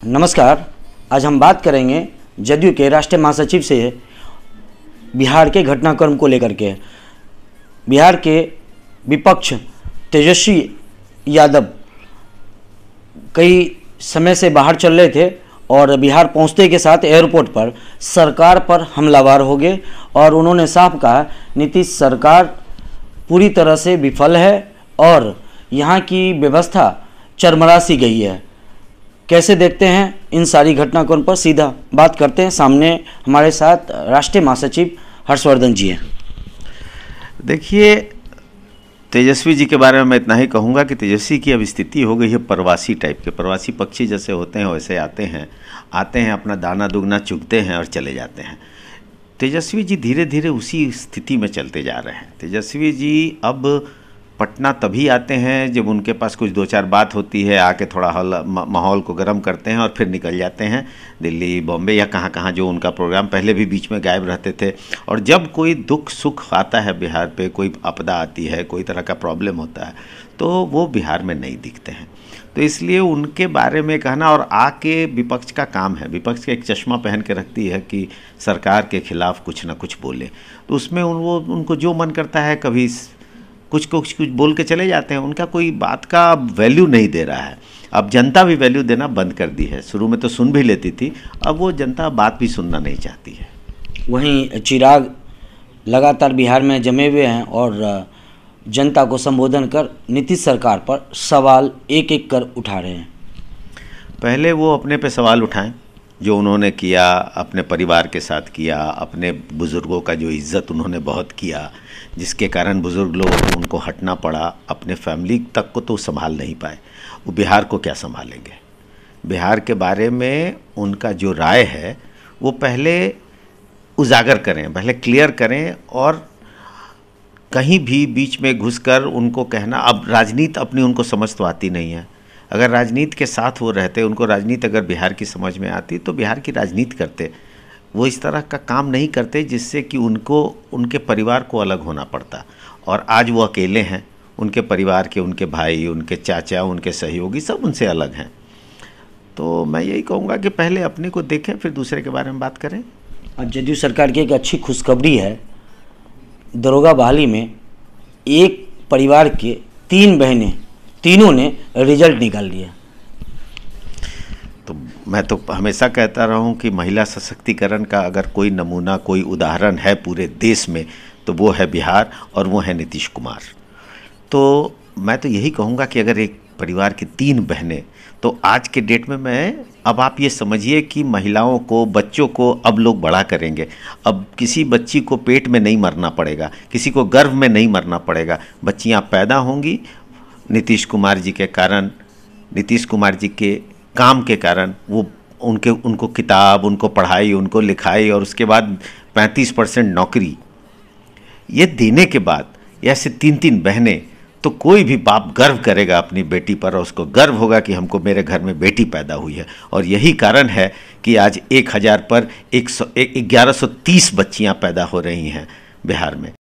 नमस्कार। आज हम बात करेंगे जदयू के राष्ट्रीय महासचिव से बिहार के घटनाक्रम को लेकर के। बिहार के विपक्ष तेजस्वी यादव कई समय से बाहर चल रहे थे और बिहार पहुंचते के साथ एयरपोर्ट पर सरकार पर हमलावर हो गए और उन्होंने साफ कहा नीतीश सरकार पूरी तरह से विफल है और यहाँ की व्यवस्था चरमरा सी गई है। कैसे देखते हैं इन सारी घटनाक्रम पर, सीधा बात करते हैं। सामने हमारे साथ राष्ट्रीय महासचिव हर्षवर्धन जी हैं। देखिए, तेजस्वी जी के बारे में मैं इतना ही कहूँगा कि तेजस्वी की अब स्थिति हो गई है प्रवासी टाइप के। प्रवासी पक्षी जैसे होते हैं वैसे आते हैं अपना दाना दुगना चुगते हैं और चले जाते हैं। तेजस्वी जी धीरे धीरे उसी स्थिति में चलते जा रहे हैं। तेजस्वी जी अब पटना तभी आते हैं जब उनके पास कुछ दो चार बात होती है, आके थोड़ा माहौल को गर्म करते हैं और फिर निकल जाते हैं दिल्ली, बॉम्बे या कहाँ कहाँ जो उनका प्रोग्राम। पहले भी बीच में गायब रहते थे और जब कोई दुख सुख आता है बिहार पे, कोई आपदा आती है, कोई तरह का प्रॉब्लम होता है, तो वो बिहार में नहीं दिखते हैं। तो इसलिए उनके बारे में कहना, और आके विपक्ष का काम है, विपक्ष का एक चश्मा पहन के रखती है कि सरकार के खिलाफ कुछ ना कुछ बोले, तो उसमें उनको जो मन करता है कभी कुछ बोल के चले जाते हैं। उनका कोई बात का वैल्यू नहीं दे रहा है। अब जनता भी वैल्यू देना बंद कर दी है। शुरू में तो सुन भी लेती थी, अब वो जनता बात भी सुनना नहीं चाहती है। वहीं चिराग लगातार बिहार में जमे हुए हैं और जनता को संबोधन कर नीतीश सरकार पर सवाल एक एक कर उठा रहे हैं। पहले वो अपने पे सवाल उठाएं, जो उन्होंने किया, अपने परिवार के साथ किया, अपने बुज़ुर्गों का जो इज़्ज़त उन्होंने बहुत किया, जिसके कारण बुज़ुर्ग लोग उनको हटना पड़ा, अपने फैमिली तक को तो संभाल नहीं पाए, वो बिहार को क्या संभालेंगे। बिहार के बारे में उनका जो राय है वो पहले उजागर करें, पहले क्लियर करें, और कहीं भी बीच में घुसकर उनको कहना, अब राजनीति अपनी उनको समझ तो आती नहीं है। अगर राजनीति के साथ वो रहते, उनको राजनीति अगर बिहार की समझ में आती तो बिहार की राजनीति करते। वो इस तरह का काम नहीं करते जिससे कि उनको उनके परिवार को अलग होना पड़ता। और आज वो अकेले हैं, उनके परिवार के, उनके भाई, उनके चाचा, उनके सहयोगी सब उनसे अलग हैं। तो मैं यही कहूँगा कि पहले अपने को देखें, फिर दूसरे के बारे में बात करें। अब जदयू सरकार की एक अच्छी खुशखबरी है, दरोगा बहाली में एक परिवार के 3 बहनें, तीनों ने रिजल्ट निकाल लिया। तो मैं तो हमेशा कहता रहा हूँ कि महिला सशक्तिकरण का अगर कोई नमूना, कोई उदाहरण है पूरे देश में, तो वो है बिहार और वो है नीतीश कुमार। तो मैं तो यही कहूँगा कि अगर एक परिवार की 3 बहनें, तो आज के डेट में अब आप ये समझिए कि महिलाओं को, बच्चों को अब लोग बड़ा करेंगे। अब किसी बच्ची को पेट में नहीं मरना पड़ेगा, किसी को गर्भ में नहीं मरना पड़ेगा। बच्चियाँ पैदा होंगी नीतीश कुमार जी के कारण, नीतीश कुमार जी के काम के कारण। वो उनको किताब, उनको पढ़ाई, उनको लिखाई और उसके बाद 35% नौकरी, ये देने के बाद ऐसे 3-3 बहनें, तो कोई भी बाप गर्व करेगा अपनी बेटी पर, और उसको गर्व होगा कि हमको मेरे घर में बेटी पैदा हुई है। और यही कारण है कि आज 1000 पर 1130 बच्चियां पैदा हो रही हैं बिहार में।